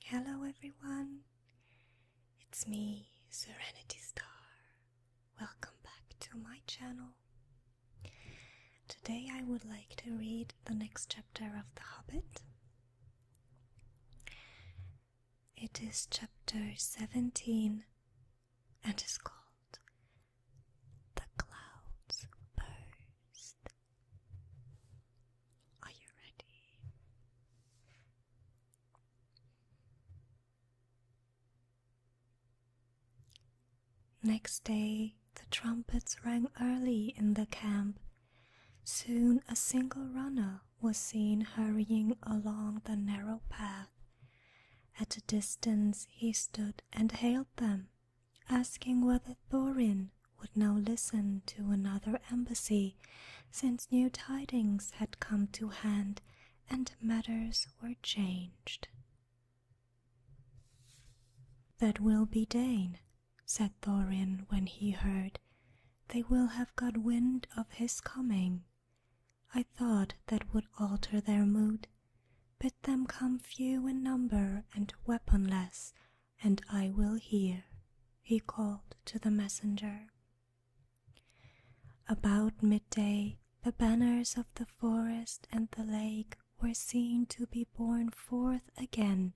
Hello everyone, it's me, Serenity Star. Welcome back to my channel. Today I would like to read the next chapter of The Hobbit. It is chapter 17 and is called The Clouds Burst. Are you ready? Next day, the trumpets rang early in the camp. Soon a single runner was seen hurrying along the narrow path. At a distance he stood and hailed them, asking whether Thorin would now listen to another embassy, since new tidings had come to hand and matters were changed. "That will be Dain," said Thorin when he heard. "They will have got wind of his coming. I thought that would alter their mood. Bid them come few in number and weaponless, and I will hear," he called to the messenger. About midday, the banners of the forest and the lake were seen to be borne forth again.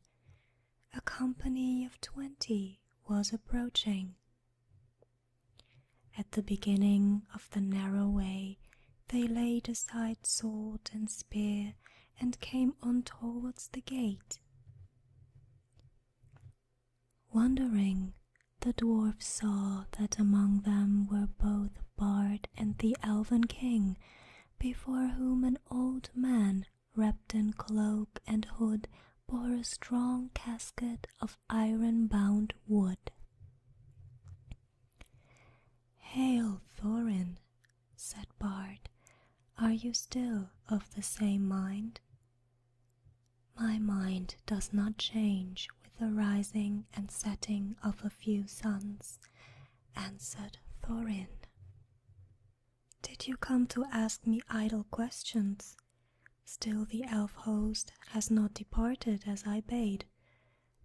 A company of 20 was approaching. At the beginning of the narrow way, they laid aside sword and spear and came on towards the gate. Wondering, the dwarf saw that among them were both Bard and the Elven King, before whom an old man, wrapped in cloak and hood, bore a strong casket of iron-bound wood. "Hail, Thorin," said Bard. "Are you still of the same mind?" "My mind does not change with the rising and setting of a few suns," answered Thorin. "Did you come to ask me idle questions? Still the elf host has not departed as I bade.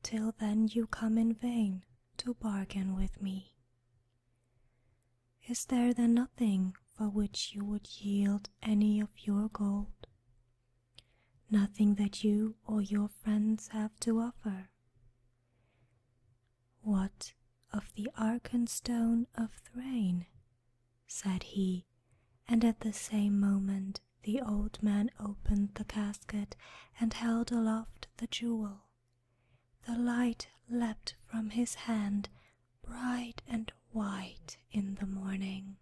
Till then you come in vain to bargain with me. Is there then nothing for which you would yield any of your gold? Nothing that you or your friends have to offer? What of the Arkenstone of Thrain?" said he, and at the same moment the old man opened the casket and held aloft the jewel. The light leapt from his hand, bright and white in the morning.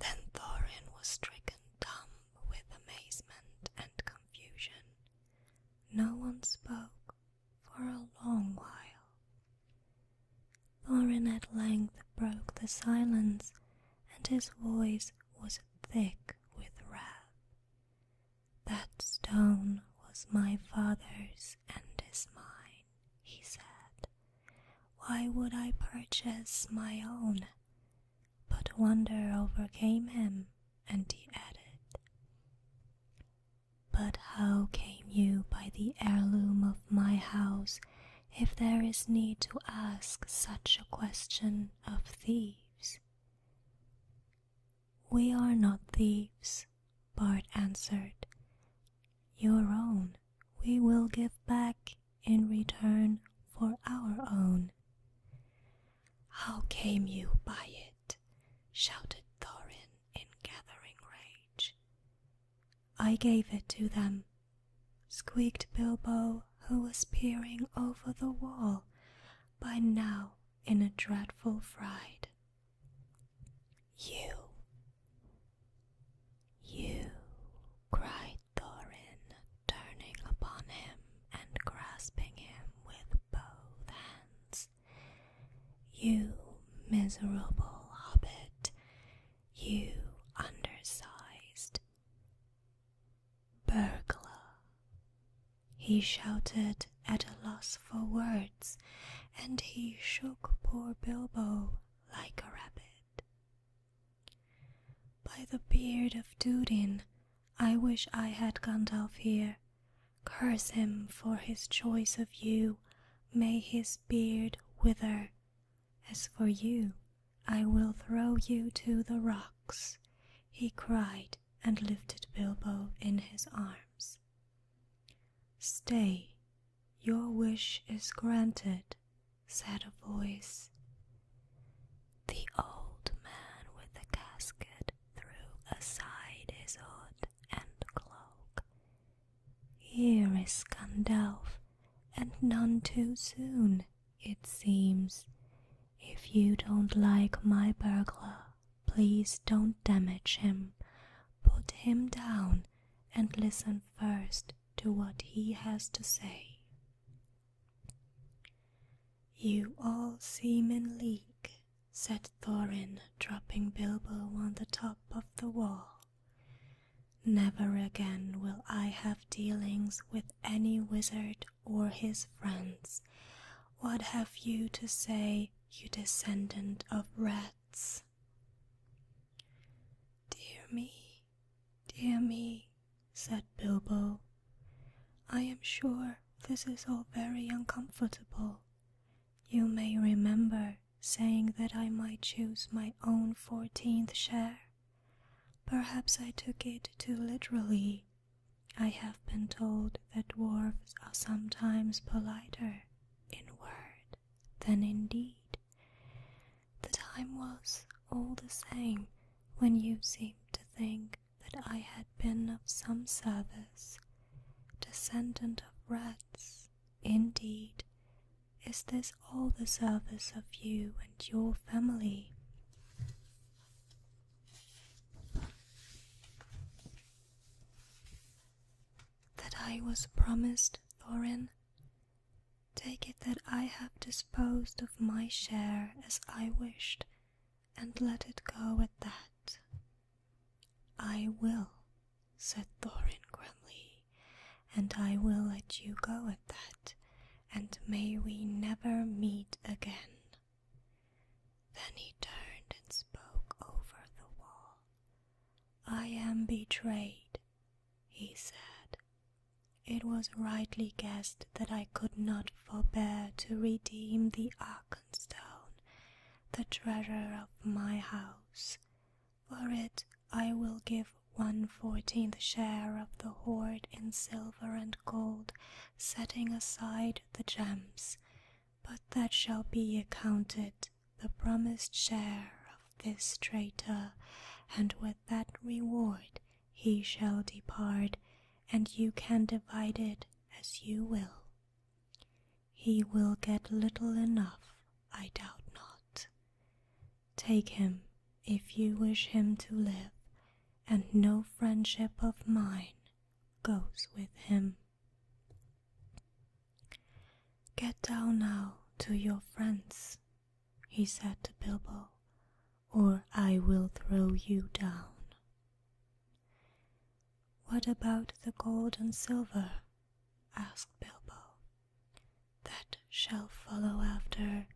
Then Thorin was stricken dumb with amazement and confusion. No one spoke for a long while. Thorin at length broke the silence, and his voice was thick with wrath. "That stone was my father's and is mine," he said. "Why would I purchase my own?" But wonder overcame him, and he added, "But how came you by the heirloom of my house, if there is need to ask such a question of thieves?" "We are not thieves," Bard answered. "Your own we will give back in return for our own." "How came you by it?" shouted Thorin in gathering rage. "I gave it to them," squeaked Bilbo, who was peering over the wall, by now in a dreadful fright. You, cried Thorin, turning upon him and grasping him with both hands. "You miserable hobbit, you undersized burglar." He shouted at a loss for words, and he shook poor Bilbo like a rabbit. "By the beard of Durin, I wish I had Gandalf here. Curse him for his choice of you. May his beard wither. As for you, I will throw you to the rocks, he cried, and lifted Bilbo in his arms. Stay, your wish is granted, said a voice. The old man with the casket threw aside his hood and cloak. Here is Gandalf, and none too soon, it seems. If you don't like my burglar, please don't damage him. Put him down and listen first to what he has to say. You all seem in league, said Thorin, dropping Bilbo on the top of the wall. Never again will I have dealings with any wizard or his friends. What have you to say, you descendant of rats? Dear me, said Bilbo. I am sure this is all very uncomfortable. You may remember saying that I might choose my own 14th share. Perhaps I took it too literally. I have been told that dwarves are sometimes politer in word than in deed. The time was all the same when you seemed to think that I had been of some service. Descendant of rats, indeed, is this all the service of you and your family? That I was promised, Thorin? Take it that I have disposed of my share as I wished, and let it go at that. I will, said Thorin grimly, and I will let you go at that, and may we never meet again. Then he turned and spoke over the wall. I am betrayed, he said. It was rightly guessed that I could not forbear to redeem the Arkenstone, the treasure of my house. For it I will give 1/14th share of the hoard in silver and gold, setting aside the gems, but that shall be accounted the promised share of this traitor, and with that reward he shall depart, and you can divide it as you will. He will get little enough, I doubt not. Take him if you wish him to live, and no friendship of mine goes with him. Get down now to your friends, he said to Bilbo, or I will throw you down. What about the gold and silver? Asked Bilbo. That shall follow after,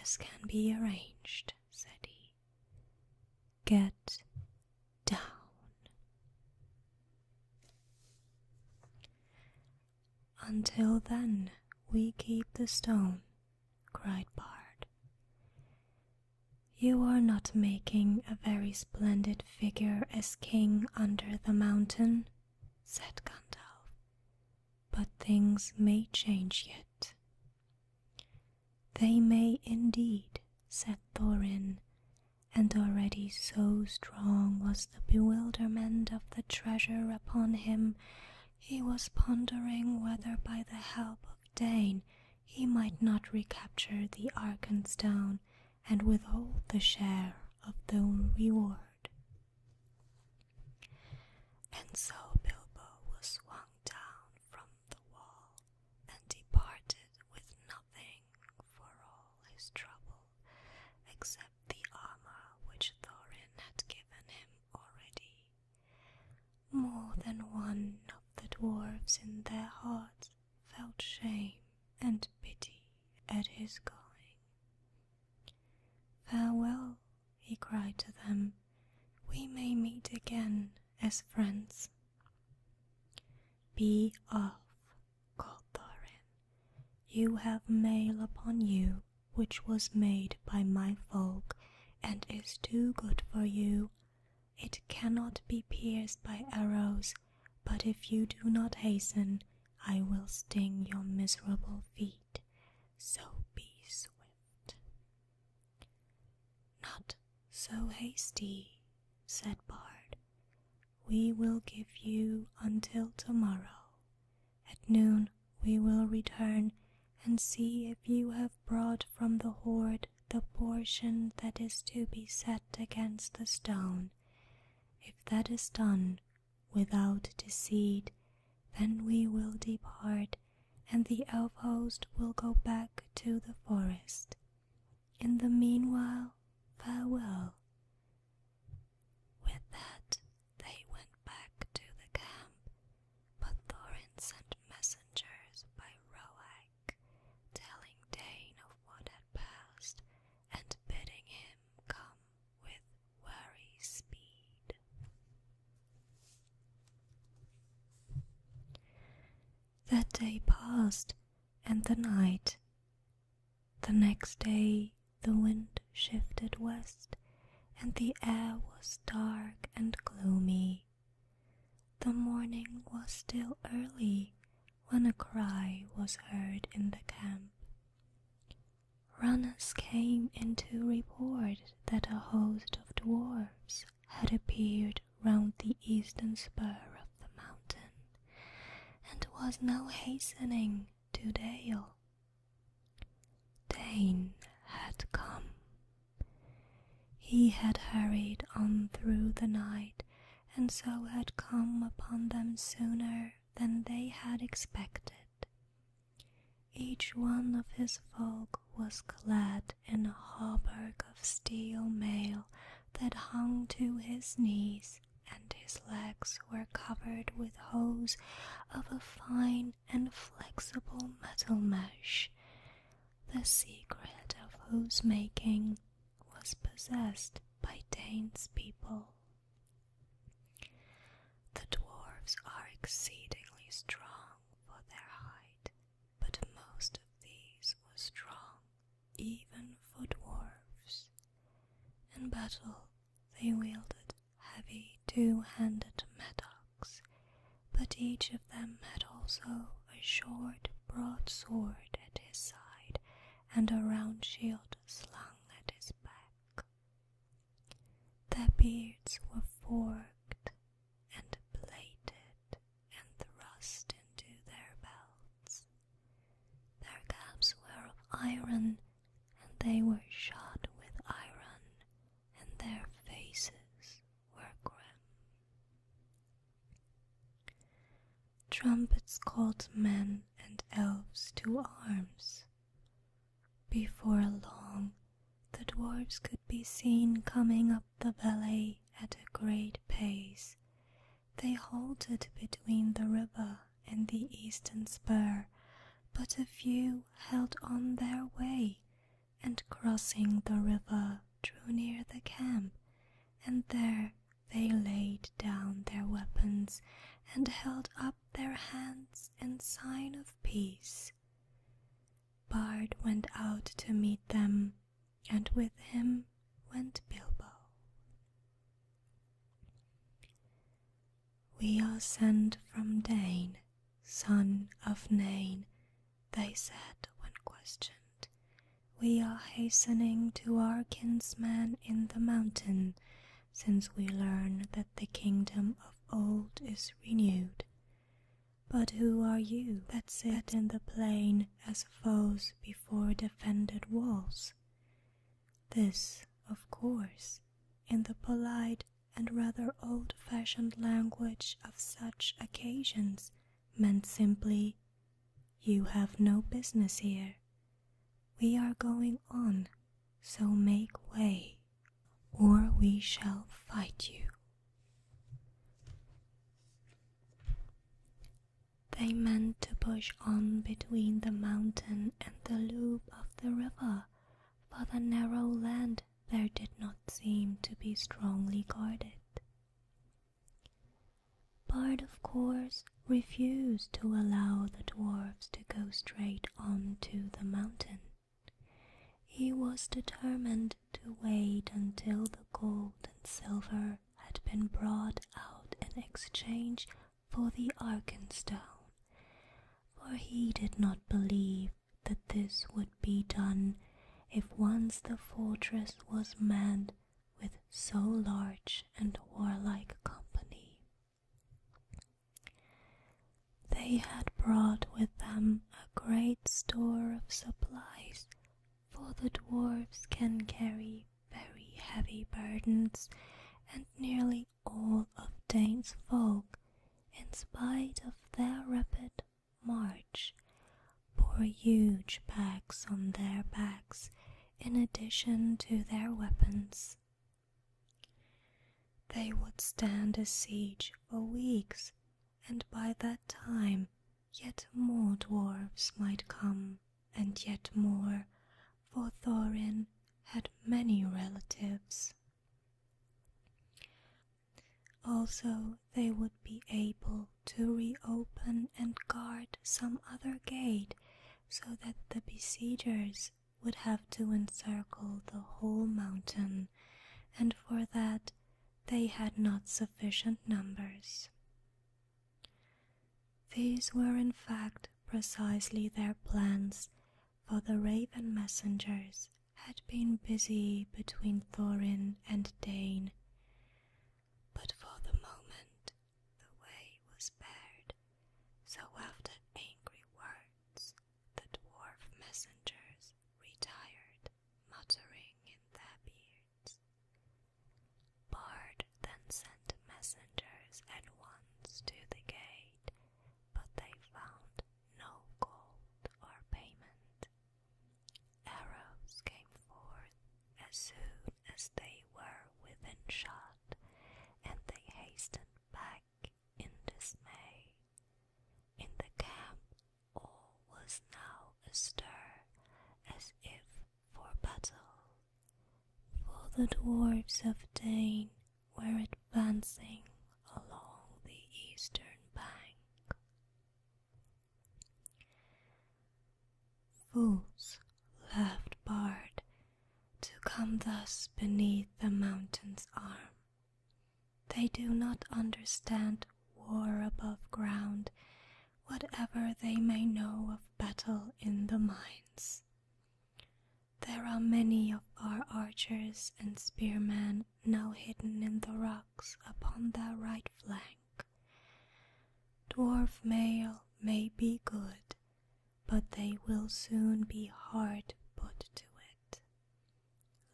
as can be arranged, said he. Get down. Until then we keep the stone, cried Bard. You are not making a very splendid figure as king under the mountain, said Gandalf, but things may change yet. They may indeed, said Thorin, and already so strong was the bewilderment of the treasure upon him, he was pondering whether by the help of Dain he might not recapture the Arkenstone and withhold the share of the reward. And so Bilbo was swung down from the wall and departed with nothing for all his trouble, except the armor which Thorin had given him already. More than one of the dwarves in their hearts felt shame and pity at his going. Farewell, he cried to them. We may meet again as friends. "Be off," called Thorin. "You have mail upon you which was made by my folk, and is too good for you. It cannot be pierced by arrows, but if you do not hasten, I will sting your miserable feet. So be swift." "Not so hasty," said Bard. "We will give you until tomorrow. At noon we will return and see if you have brought from the hoard the portion that is to be set against the stone. If that is done without deceit, then we will depart, and the elf host will go back to the forest. In the meanwhile, farewell." With that, they went back to the camp, but Thorin sent messengers by Roag, telling Dain of what had passed and bidding him come with wary speed. That day passed, and the night. The next day the wind shifted west, and the air was dark and gloomy. The morning was still early when a cry was heard in the camp. Runners came in to report that a host of dwarfs had appeared round the eastern spur of the mountain, and was now hastening to Dale. Dain had come. He had hurried on through the night, and so had come upon them sooner than they had expected. Each one of his folk was clad in a hauberk of steel mail that hung to his knees, and his legs were covered with hose of a fine and flexible metal mesh, the secret of whose making was possessed by Dain's people. The dwarves are exceedingly strong for their height, but most of these were strong even for dwarves. In battle they wielded heavy two-handed mattocks, but each of them had also a short broadsword at his side and a round shield slung at his back. Their beards were forked and plaited and thrust into their belts. Their caps were of iron, and they were shod with iron, and their faces were grim. Trumpets called men and elves to arms. Before long, the dwarves could be seen coming up the valley at a great pace. They halted between the river and the eastern spur, but a few held on their way, and crossing the river drew near the camp, and there they laid down their weapons and held up their hands in sign of peace. Bard went out to meet them, and with him went Bilbo. "We are sent from Dain, son of Nain," they said when questioned. "We are hastening to our kinsman in the mountain, since we learn that the kingdom of old is renewed. But who are you that sit in the plain as foes before defended walls?" This, of course, in the polite and rather old-fashioned language of such occasions, meant simply, "You have no business here. We are going on, so make way, or we shall fight you." They meant to push on between the mountain and the loop of the river, for the narrow land there did not seem to be strongly guarded. Bard, of course, refused to allow the dwarfs to go straight on to the mountain. He was determined to wait until the gold and silver had been brought out in exchange for the Arkenstone, for he did not believe that this would be done if once the fortress was manned with so large and warlike a company. They had brought with them a great store of supplies, for the dwarfs can carry very heavy burdens, and nearly all of Dain's folk, in spite of their rapid march, bore huge packs on their backs in addition to their weapons. They would stand a siege for weeks, and by that time yet more dwarfs might come, and yet more, for Thorin had many relatives. Also, they would be able to reopen and guard some other gate, so that the besiegers would have to encircle the whole mountain, and for that they had not sufficient numbers. These were in fact precisely their plans, for the raven messengers had been busy between Thorin and Dain. But for the moment the way was barred, so after angry words the dwarf messengers retired, muttering in their beards. Bard then sent messengers at once to the gate, but they found no gold or payment. Arrows came forth as soon as they were within shot, and they hastened back in dismay. In the camp all was now astir, as if for battle, for the dwarfs of Dain were advancing along the eastern bank. Fools, laughed Bard, to come thus beneath the mountain's arm. They do not understand war above ground, whatever they may know of battle in the mines. There are many of our archers and spearmen now hidden in the rocks upon their right flank. Dwarf mail may be good, but they will soon be hard put to it.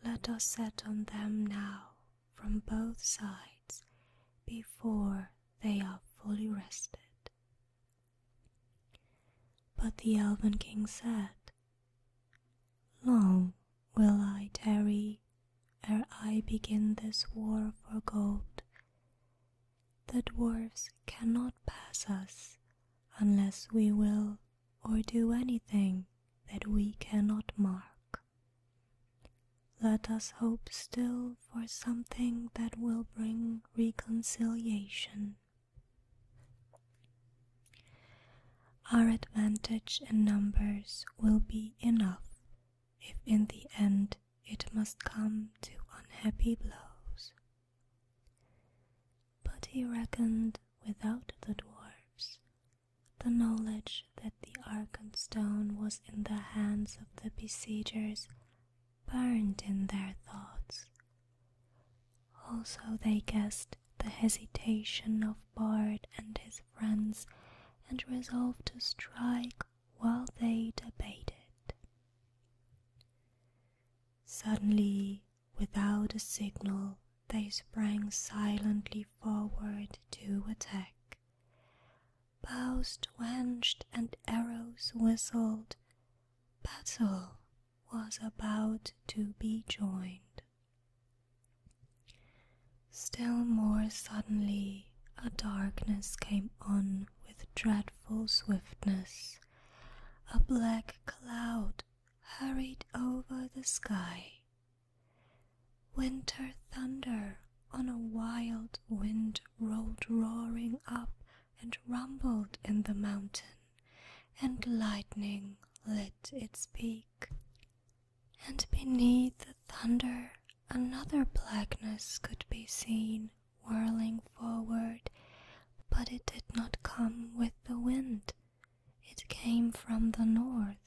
Let us set on them now from both sides, before they are fully rested. But the Elven King said, Long will I tarry ere I begin this war for gold. The dwarfs cannot pass us unless we will or do anything that we cannot mark. Let us hope still for something that will bring reconciliation. Our advantage in numbers will be enough, if in the end it must come to unhappy blows. But he reckoned without the dwarfs. The knowledge that the Arkenstone was in the hands of the besiegers burned in their thoughts. Also they guessed the hesitation of Bard and his friends, and resolved to strike while they debated. Suddenly, without a signal, they sprang silently forward to attack. Bows twanged and arrows whistled. Battle was about to be joined. Still more suddenly, a darkness came on with dreadful swiftness. A black cloud hurried over the sky. Winter thunder on a wild wind rolled roaring up and rumbled in the mountain, and lightning lit its peak. And beneath the thunder another blackness could be seen whirling forward, but it did not come with the wind. It came from the north,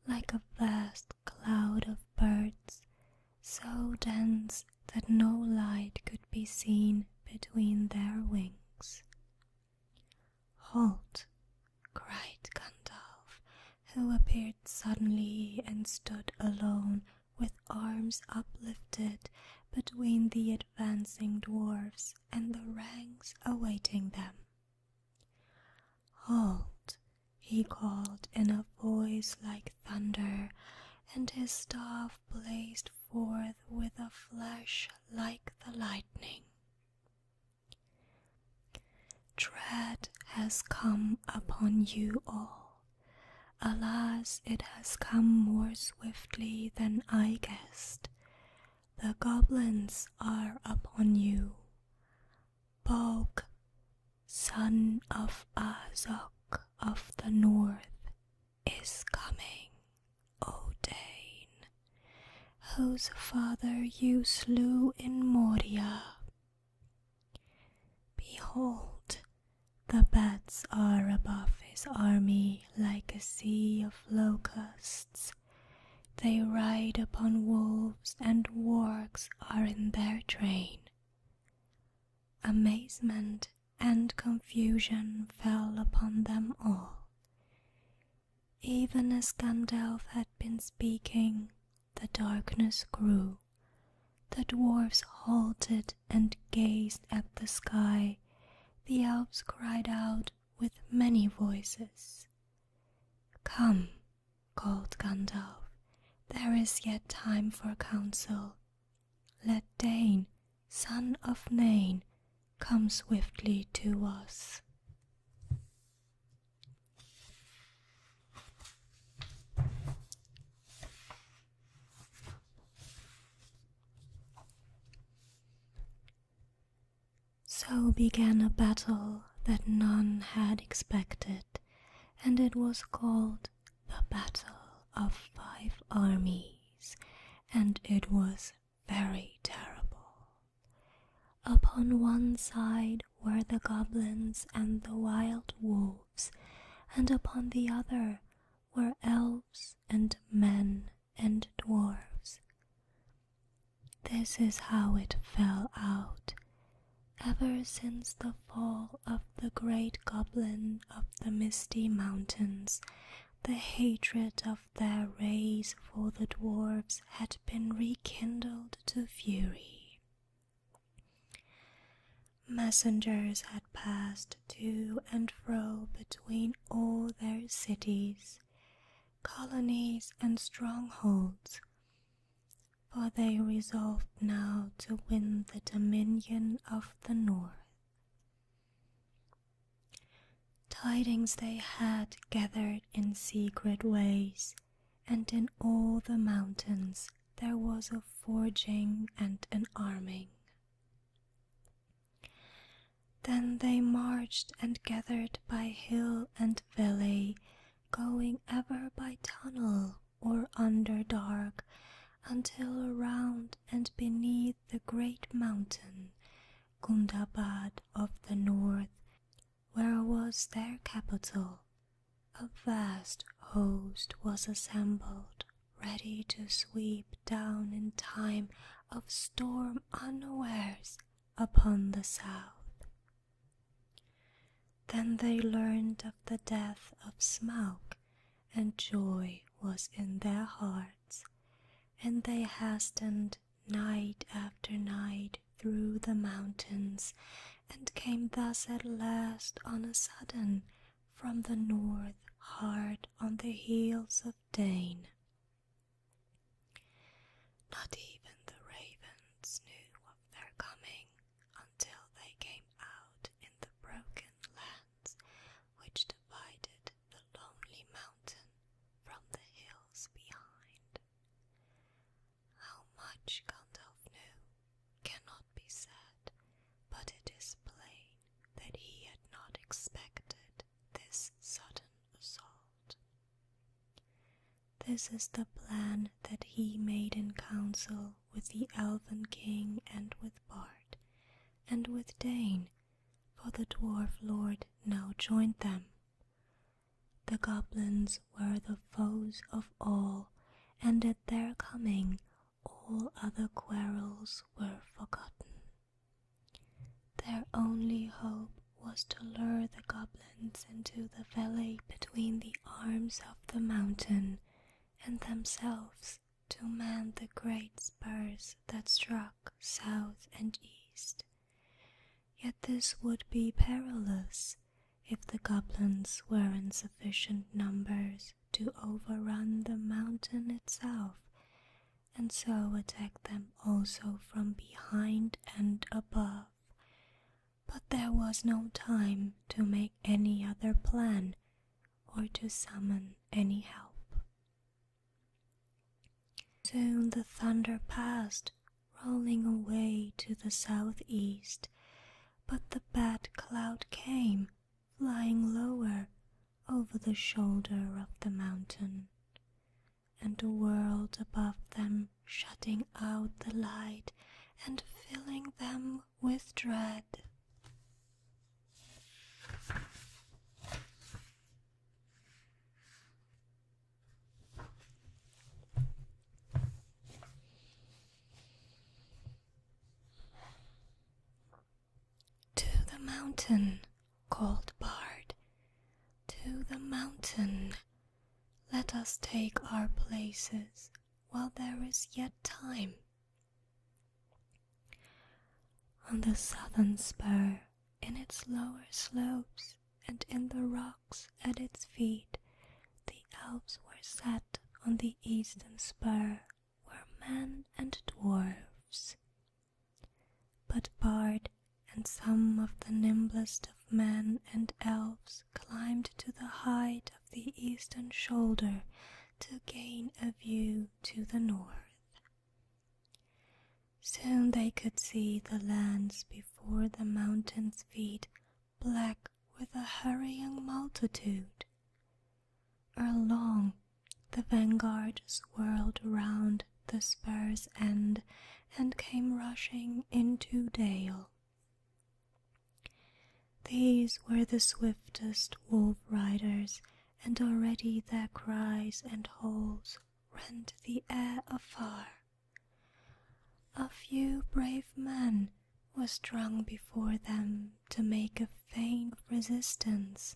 like a vast cloud of birds, so dense that no light could be seen between their wings. "Halt!" cried Gandalf, who appeared suddenly and stood alone with arms uplifted between the advancing dwarfs and the ranks awaiting them. "Halt!" he called in a voice like thunder, and his staff blazed forth with a flash like the lightning. "Dread has come upon you all. Alas, it has come more swiftly than I guessed. The goblins are upon you. Bog, son of Azog of the north, is coming, O Dain, whose father you slew in Moria. Behold, the bats are above his army like a sea of locusts. They ride upon wolves, and wargs are in their train." Amazement and confusion fell upon them all. Even as Gandalf had been speaking, the darkness grew. The dwarfs halted and gazed at the sky. The elves cried out with many voices. "Come," called Gandalf, "there is yet time for counsel. Let Dain, son of Nain, come swiftly to us." So began a battle that none had expected, and it was called the Battle of 5 Armies, and it was very terrible. Upon one side were the goblins and the wild wolves, and upon the other were elves and men and dwarves. This is how it fell out. Ever since the fall of the great goblin of the misty mountains, the hatred of their race for the dwarfs had been rekindled to fury. Messengers had passed to and fro between all their cities, colonies, and strongholds, for they resolved now to win the dominion of the north. Tidings they had gathered in secret ways, and in all the mountains there was a forging and an arming. Then they marched and gathered by hill and valley, going ever by tunnel or under dark, until around and beneath the great mountain, Gundabad of the north, where was their capital, a vast host was assembled, ready to sweep down in time of storm unawares upon the south. Then they learned of the death of Smaug, and joy was in their hearts, and they hastened night after night through the mountains, and came thus at last on a sudden from the north hard on the heels of Dain. Not even the ravens knew of their coming until they came out in the broken lands which divided the lonely mountain from the hills behind. How much Gandalf knew cannot be said, but it is plain that he had not expected This is the plan that he made in council with the Elven King and with Bard, and with Dain, for the Dwarf Lord now joined them. The goblins were the foes of all, and at their coming all other quarrels were forgotten. Their only hope was to lure the goblins into the valley between the arms of the mountain, and themselves to man the great spurs that struck south and east. Yet this would be perilous if the goblins were in sufficient numbers to overrun the mountain itself, and so attack them also from behind and above. But there was no time to make any other plan or to summon any help. Soon the thunder passed, rolling away to the southeast, but the bad cloud came, flying lower over the shoulder of the mountain, and whirled above them, shutting out the light and filling them with dread. To the mountain, called Bard, to the mountain. Let us take our places while there is yet time. On the southern spur, in its lower slopes, and in the rocks at its feet, the elves were set. On the eastern spur were men and dwarves. But Bard and some of the nimblest of men and elves climbed to the height of the eastern shoulder to gain a view to the north. Soon they could see the lands before the mountain's feet, black with a hurrying multitude. Ere long, the vanguard swirled round the spur's end and came rushing into Dale. These were the swiftest wolf riders, and already their cries and howls rent the air afar. A few brave men were strung before them to make a feint of resistance,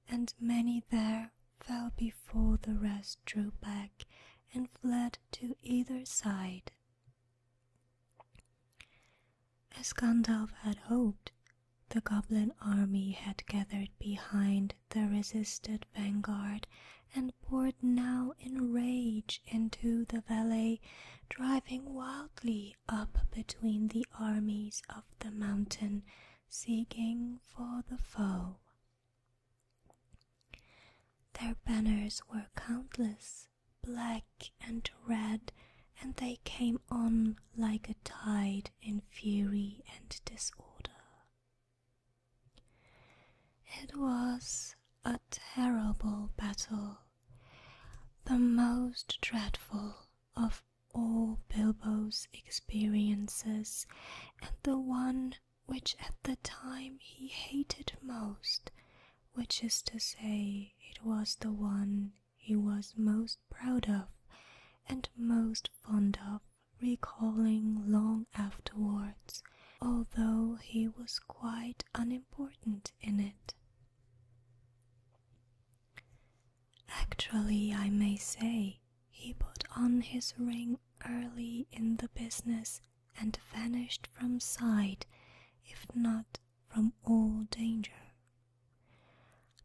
and many there fell before the rest drew back and fled to either side. As Gandalf had hoped, the goblin army had gathered behind the resisted vanguard and poured now in rage into the valley, driving wildly up between the armies of the mountain, seeking for the foe. Their banners were countless, black and red, and they came on like a tide in fury and disorder. It was a terrible battle, the most dreadful of all Bilbo's experiences, and the one which at the time he hated most, which is to say, it was the one he was most proud of and most fond of recalling long afterwards, although he was quite unimportant in it. Actually, I may say, he put on his ring early in the business and vanished from sight, if not from all danger.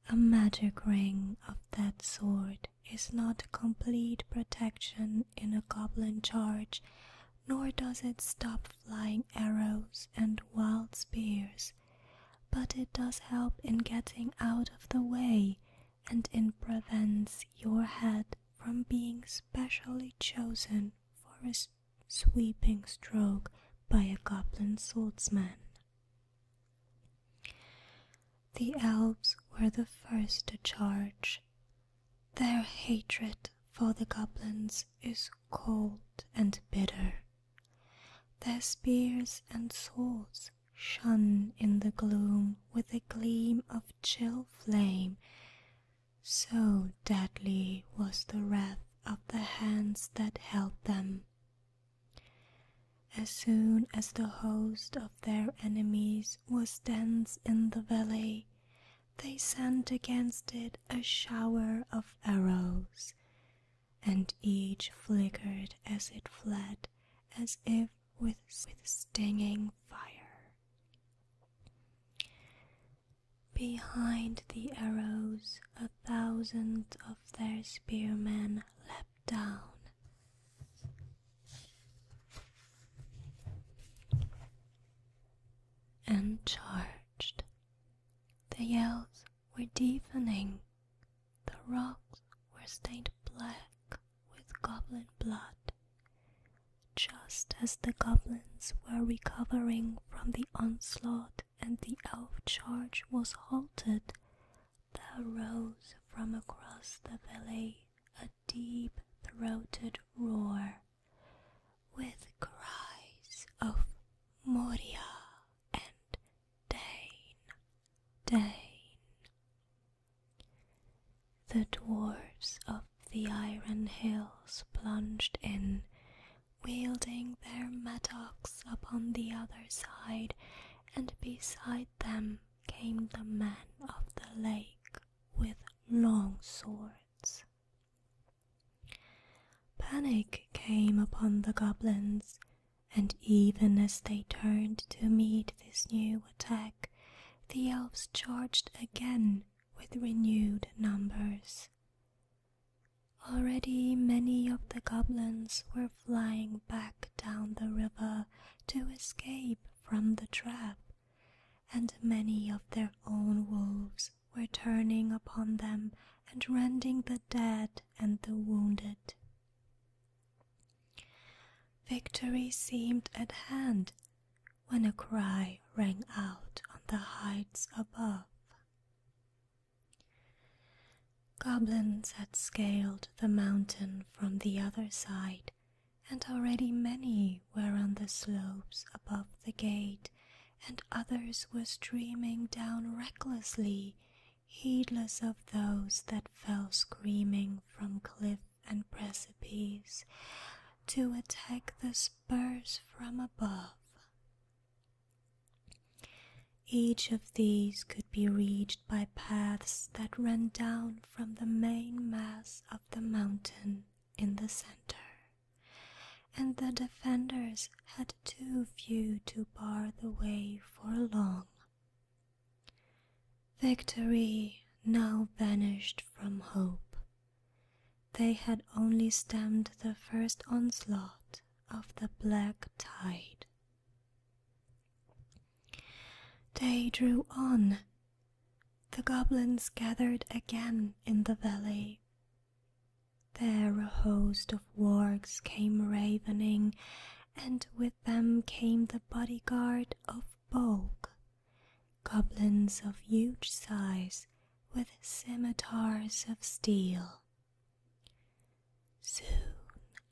A magic ring of that sort is not complete protection in a goblin charge, nor does it stop flying arrows and wild spears, but it does help in getting out of the way and it prevents your head from being specially chosen for a sweeping stroke by a goblin swordsman. The elves were the first to charge. Their hatred for the goblins is cold and bitter. Their spears and swords shone in the gloom with a gleam of chill flame, so deadly was the wrath of the hands that held them. As soon as the host of their enemies was dense in the valley, they sent against it a shower of arrows, and each flickered as it fled, as if with stinging fire. Behind the arrows 1,000 of their spearmen leapt down, and charged. The yells were deafening. The rocks were stained black with goblin blood. Just as the goblins were recovering from the onslaught and the elf charge was halted, there rose from across the valley a deep-throated roar, with cries of Moria and Dain, Dain. The dwarfs of the Iron Hills plunged in, wielding their mattocks upon the other side, and beside them came the men of the lake with long swords. Panic came upon the goblins, and even as they turned to meet this new attack, the elves charged again with renewed numbers. Already many of the goblins were flying back down the river to escape from the trap, and many of their own wolves were turning upon them and rending the dead and the wounded. Victory seemed at hand when a cry rang out on the heights above. Goblins had scaled the mountain from the other side, and already many were on the slopes above the gate, and others were streaming down recklessly, heedless of those that fell screaming from cliff and precipice, to attack the spurs from above. Each of these could be reached by paths that ran down from the main mass of the mountain in the center, and the defenders had too few to bar the way for long. Victory now vanished from hope. They had only stemmed the first onslaught of the black tide. Day drew on. The goblins gathered again in the valley. There a host of wargs came ravening, and with them came the bodyguard of Bolg, goblins of huge size with scimitars of steel. Soon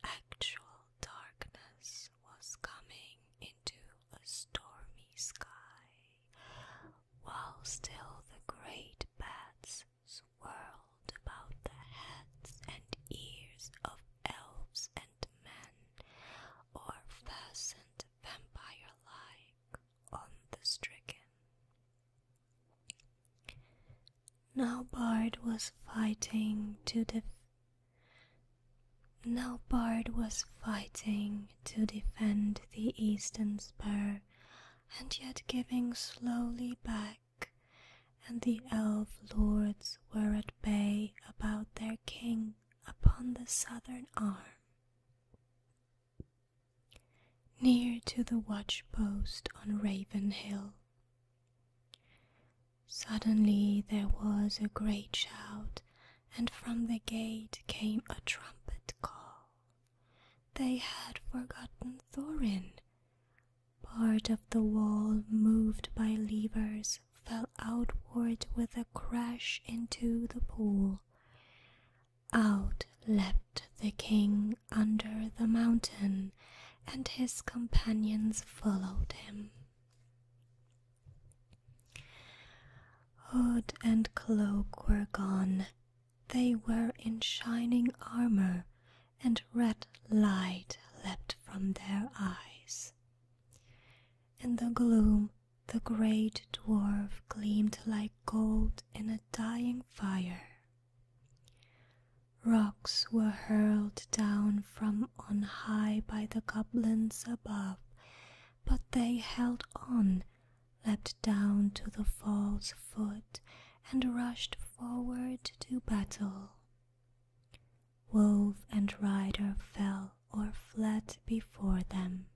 actual darkness was coming into a stormy sky, while still the great bats swirled about the heads and ears of elves and men, or fastened vampire-like on the stricken. Now Bard was fighting to defend the eastern spur, and yet giving slowly back, and the elf lords were at bay about their king upon the southern arm. Near to the watch-post on Raven Hill, suddenly there was a great shout, and from the gate came a trumpet call. They had forgotten Thorin. Part of the wall, moved by levers, fell outward with a crash into the pool. Out leapt the king under the mountain, and his companions followed him. Hood and cloak were gone. They were in shining armor, and red light leapt from their eyes. In the gloom, the great dwarf gleamed like gold in a dying fire. Rocks were hurled down from on high by the goblins above, but they held on, leapt down to the fall's foot, and rushed forward to battle. Wolf and rider fell or fled before them.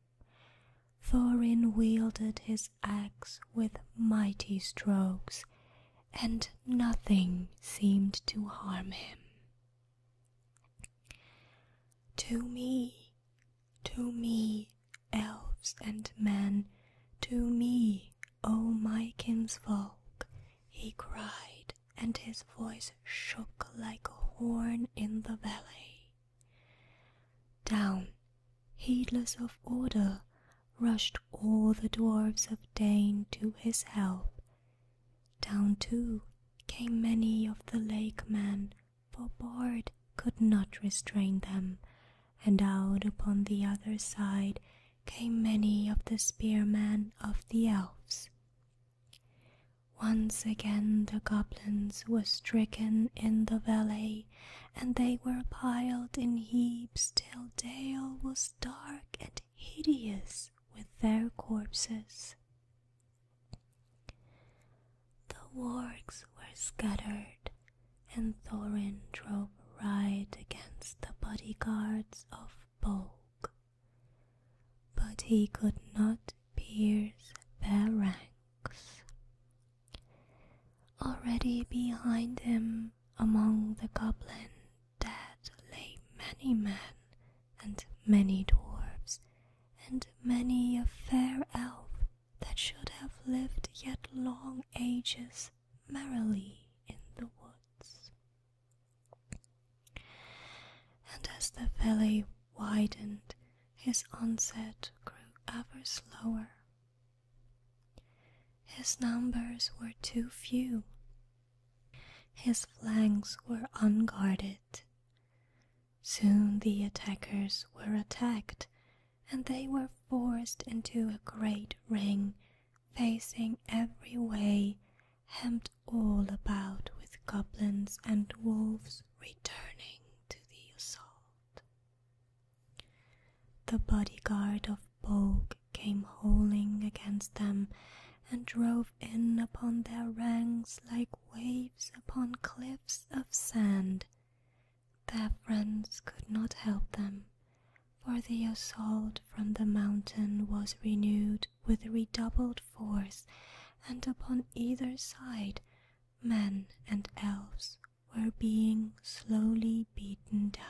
Thorin wielded his axe with mighty strokes, and nothing seemed to harm him. To me, elves and men, to me, O my kinsfolk, he cried, and his voice shook like a horn in the valley. Down, heedless of order, rushed all the dwarves of Dain to his help. Down too came many of the lake men, for Bard could not restrain them, and out upon the other side came many of the spearmen of the elves. Once again the goblins were stricken in the valley, and they were piled in heaps till Dale was dark and hideous with their corpses. The wargs were scattered, and Thorin drove right against the bodyguards of Bolg, but he could not pierce their ranks. Already behind him, among the goblin dead, lay many men, and many dwarves, and many a fair elf that should have lived yet long ages merrily in the woods. And as the valley widened, his onset grew ever slower. His numbers were too few. His flanks were unguarded. Soon the attackers were attacked, and they were forced into a great ring, facing every way, hemmed all about with goblins and wolves returning to the assault. The bodyguard of Bolg came howling against them, and drove in upon their ranks like waves upon cliffs of sand. Their friends could not help them, for the assault from the mountain was renewed with redoubled force, and upon either side men and elves were being slowly beaten down.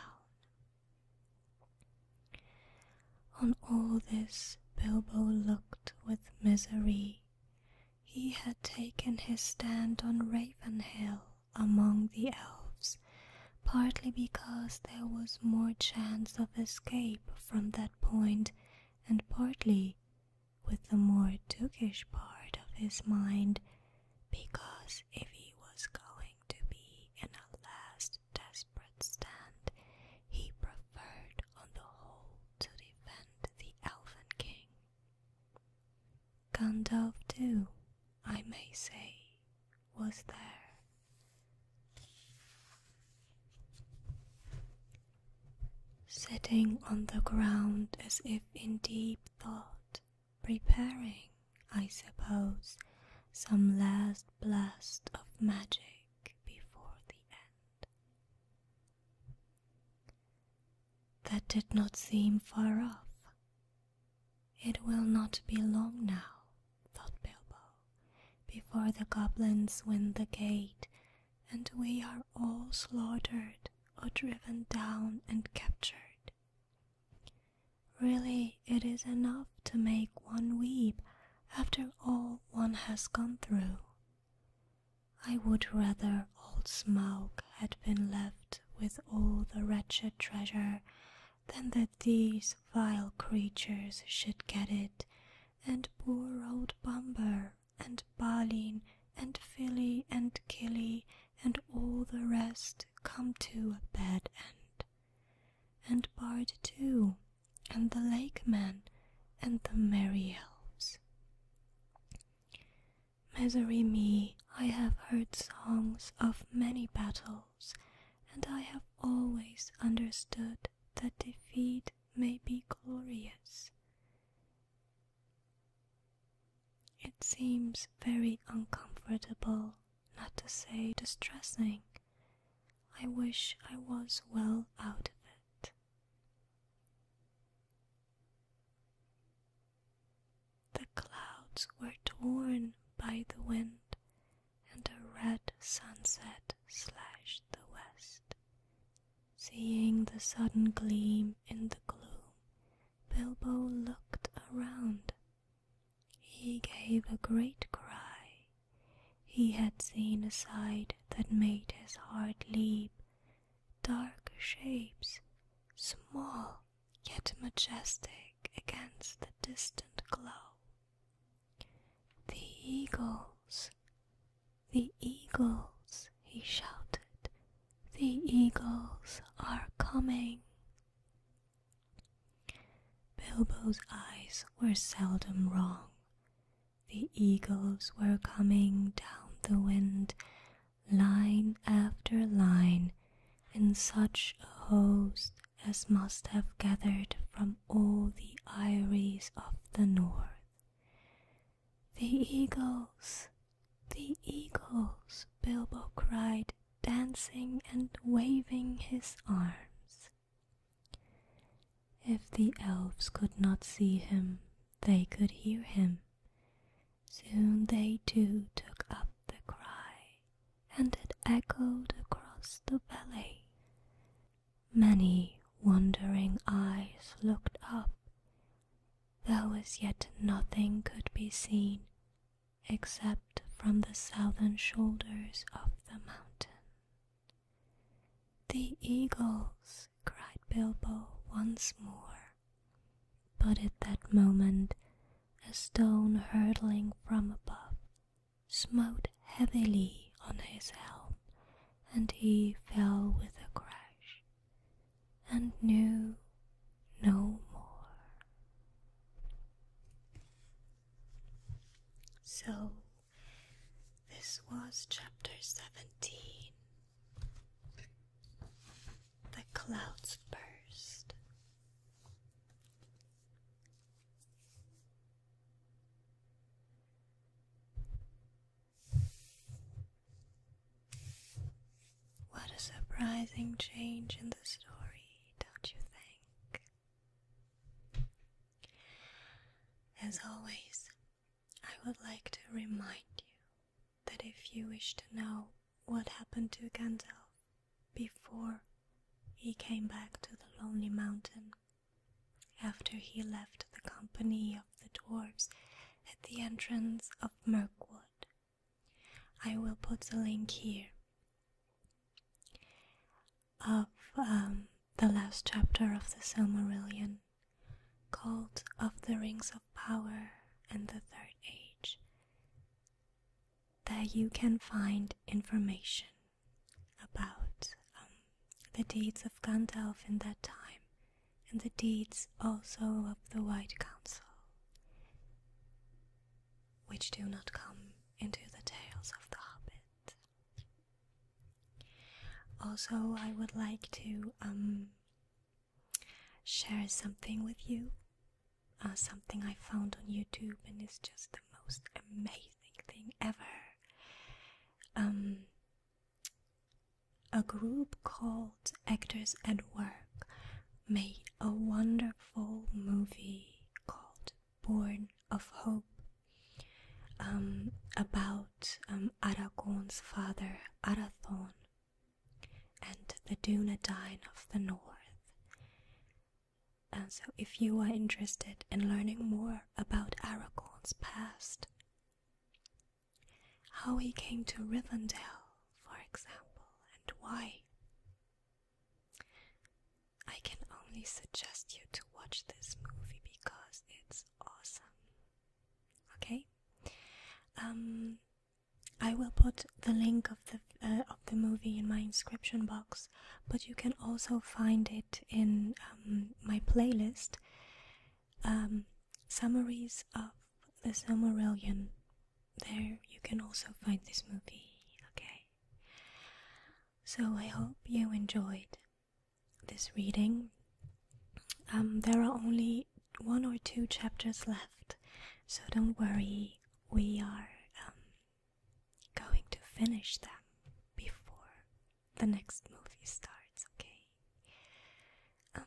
On all this Bilbo looked with misery. He had taken his stand on Ravenhill among the elves, partly because there was more chance of escape from that point, and partly, with the more Tookish part of his mind, because if he was going to be in a last desperate stand, he preferred on the whole to defend the Elven King. Gandalf too, I may say, was there. Sitting on the ground as if in deep thought, preparing, I suppose, some last blast of magic before the end. That did not seem far off. It will not be long now, thought Bilbo, before the goblins win the gate, and we are all slaughtered or driven down and captured. Really, it is enough to make one weep after all one has gone through. I would rather old Smaug had been left with all the wretched such a treasure than that these vile creatures should get it, and poor old Bumber, and Balin, and Filly, and Killy, and all the rest come to a bad end. And Bard too, and the Lake Men, and the merry elves. Misery me, I have heard songs of many battles, and I have always understood that defeat may be glorious. It seems very uncomfortable, not to say distressing. I wish I was well out of it. The clouds were torn by the wind, and a red sunset slashed the west. Seeing the sudden gleam in the gloom, Bilbo looked around. He gave a great cry. He had seen a sight that made his heart leap. Dark shapes, small yet majestic against the distant glow. The eagles! The eagles! He shouted. The eagles are coming. Bilbo's eyes were seldom wrong. The eagles were coming down the wind, line after line, in such a host as must have gathered from all the eyries of the north. The eagles! The eagles! Bilbo cried, dancing and waving his arms. If the elves could not see him, they could hear him. Soon they too took up the cry, and it echoed across the valley. Many wondering eyes looked up, though as yet nothing could be seen except from the southern shoulders of the mountain. The eagles! Cried Bilbo once more, but at that moment a stone hurtling from above smote heavily on his helm, and he fell with a crash, and knew no more. So, this was chapter 17. The clouds burst. What a surprising change in the story, don't you think? As always, I would like to remind you that if you wish to know what happened to Gandalf before he came back to the Lonely Mountain, after he left the company of the dwarves at the entrance of Mirkwood, I will put the link here of the last chapter of the Silmarillion, called Of the Rings of Power and the Third Age, that you can find information about the deeds of Gandalf in that time, and the deeds also of the White Council, which do not come into the tales of the Hobbit. Also, I would like to share something with you, something I found on YouTube, and it's just the most amazing thing ever. A group called Actors at Work made a wonderful movie called Born of Hope, about Aragorn's father, Arathorn, and the Dunedain of the North. And so if you are interested in learning more about Aragorn's past, how he came to Rivendell, for example, and why, highly suggest you to watch this movie because it's awesome. Okay? I will put the link of the movie in my inscription box, but you can also find it in my playlist, Summaries of the Silmarillion. There you can also find this movie. Okay, so I hope you enjoyed this reading. There are only 1 or 2 chapters left, so don't worry, we are going to finish them before the next movie starts, okay?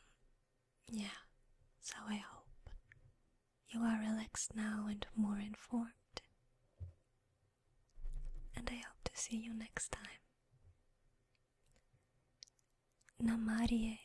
Yeah, so I hope you are relaxed now and more informed. And I hope to see you next time. Namarie.